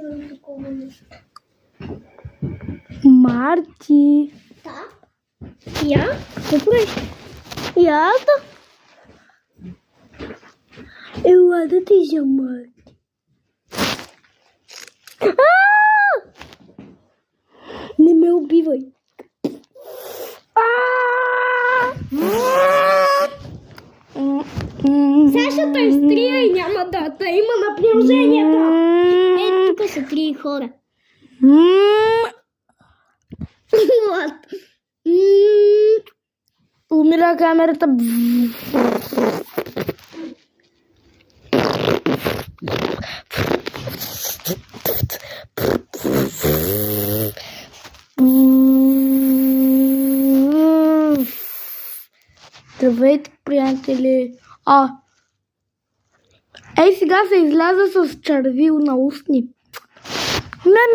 чувам такова нещо. Марти. Да. Я? Какво правиш? Ята. Ела да ти за Марти. Не ме убивай. Сега ще те изтрия и няма да има на приложението. Ето тук са 3 хора. Умира камерата. Здравейте, приятели. Ей, сега се изляза с червил на устни. Не,